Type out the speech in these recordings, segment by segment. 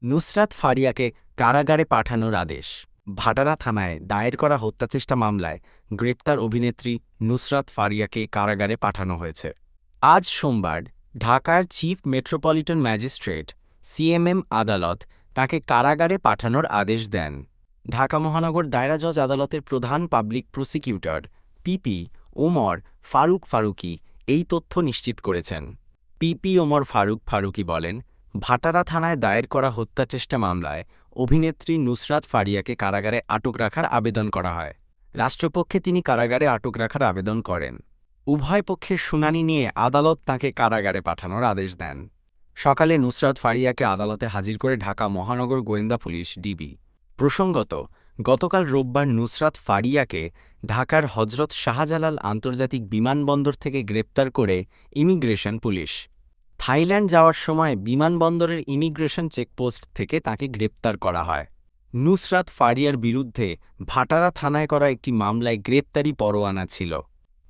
নুসরাত ফারিয়াকে কারাগারে পাঠানোর আদেশ। ভাটারা থানায় দায়ের করা হত্যাচেষ্টা মামলায় গ্রেপ্তার অভিনেত্রী নুসরাত ফারিয়াকে কারাগারে পাঠানো হয়েছে। আজ সোমবার ঢাকার চিফ মেট্রোপলিটন ম্যাজিস্ট্রেট সিএমএম আদালত তাকে কারাগারে পাঠানোর আদেশ দেন। ঢাকা মহানগর দায়রা জজ আদালতের প্রধান public prosecutor PP Omar Faruk Faruki এই তথ্য নিশ্চিত করেছেন। পিপি ওমর ফারুক ফারুকী বলেন, ভাটারা থানায় দায়ের করা হত্যাচেষ্টা মামলায় অভিনেত্রী নুসরাত ফারিয়াকে কারাগারে আটক রাখার আবেদন করা হয়। রাষ্ট্রপক্ষে তিনি কারাগারে আটক রাখার আবেদন করেন। উভয় পক্ষের শুনানি নিয়ে আদালত তাঁকে কারাগারে পাঠানোর আদেশ দেন। সকালে নুসরাত ফারিয়াকে আদালতে হাজির করে ঢাকা মহানগর গোয়েন্দা পুলিশ ডিবি। প্রসঙ্গত, গতকাল রোববার নুসরাত ফারিয়াকে ঢাকার হজরত শাহজালাল আন্তর্জাতিক বিমানবন্দর থেকে গ্রেপ্তার করে ইমিগ্রেশন পুলিশ। থাইল্যান্ড যাওয়ার সময় বিমানবন্দরের ইমিগ্রেশন চেকপোস্ট থেকে তাকে গ্রেপ্তার করা হয়। নুসরাত ফারিয়ার বিরুদ্ধে ভাটারা থানায় করা একটি মামলায় গ্রেপ্তারি পরোয়ানা ছিল।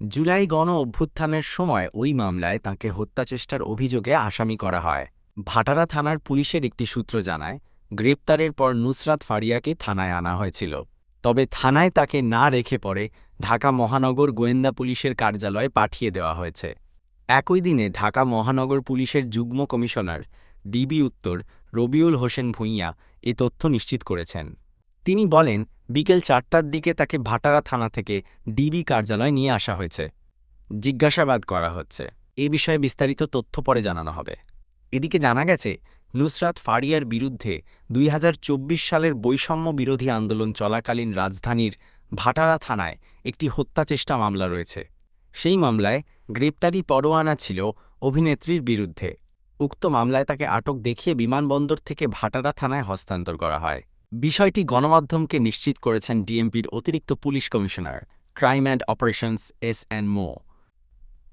জুলাই গণ অভ্যুত্থানের সময় ওই মামলায় তাঁকে হত্যাচেষ্টার অভিযোগে আসামি করা হয়। ভাটারা থানার পুলিশের একটি সূত্র জানায়, গ্রেপ্তারের পর নুসরাত ফারিয়াকে থানায় আনা হয়েছিল। তবে থানায় তাকে না রেখে পরে ঢাকা মহানগর গোয়েন্দা পুলিশের কার্যালয়ে পাঠিয়ে দেওয়া হয়েছে। একই দিনে ঢাকা মহানগর পুলিশের যুগ্ম কমিশনার ডিবি উত্তর রবিউল হোসেন ভূঁইয়া এ তথ্য নিশ্চিত করেছেন। তিনি বলেন, বিকেল ৪টার দিকে তাকে ভাটারা থানা থেকে ডিবি কার্যালয়ে নিয়ে আসা হয়েছে। জিজ্ঞাসাবাদ করা হচ্ছে। এ বিষয়ে বিস্তারিত তথ্য পরে জানানো হবে। এদিকে জানা গেছে, নুসরাত ফারিয়ার বিরুদ্ধে ২০২৪ সালের বৈষম্য বিরোধী আন্দোলন চলাকালীন রাজধানীর ভাটারা থানায় একটি হত্যাচেষ্টা মামলা রয়েছে। সেই মামলায় গ্রেপ্তারি পরোয়ানা ছিল অভিনেত্রীর বিরুদ্ধে। উক্ত মামলায় তাকে আটক দেখিয়ে বিমানবন্দর থেকে ভাটারা থানায় হস্তান্তর করা হয়। বিষয়টি গণমাধ্যমকে নিশ্চিত করেছেন ডিএমপির অতিরিক্ত police commissioner crime and operations এসএন মো.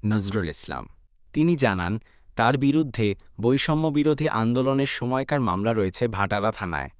নজরুল ইসলাম। তিনি জানান, তার বিরুদ্ধে বৈষম্য বিরোধী আন্দোলনের সময়কার মামলা রয়েছে ভাটারা থানায়।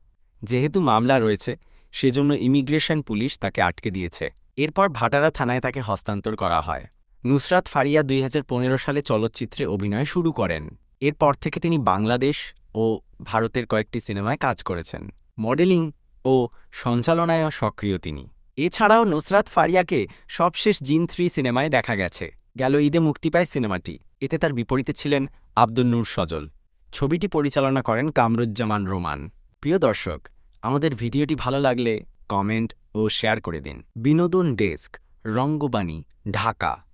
যেহেতু মামলা রয়েছে, সেজন্য ইমিগ্রেশন পুলিশ তাকে আটকে দিয়েছে। এরপর ভাটারা থানায় তাকে হস্তান্তর করা হয়। নুসরাত ফারিয়া ২০১৫ সালে চলচ্চিত্রে অভিনয় শুরু করেন। এরপর থেকে তিনি বাংলাদেশ ও ভারতের কয়েকটি সিনেমায় কাজ করেছেন। মডেলিং ও সঞ্চালনায়ও সক্রিয় তিনি। এছাড়াও নুসরাত ফারিয়াকে সবশেষ জিন ৩ সিনেমায় দেখা গেছে। গেল ঈদে মুক্তি পায় সিনেমাটি। এতে তার বিপরীতে ছিলেন আব্দুন নূর সজল। ছবিটি পরিচালনা করেন কামরুজ্জামান রোমান। প্রিয় দর্শক, আমাদের ভিডিওটি ভালো লাগলে কমেন্ট ও শেয়ার করে দিন। বিনোদন ডেস্ক, রঙ্গবাণী, ঢাকা।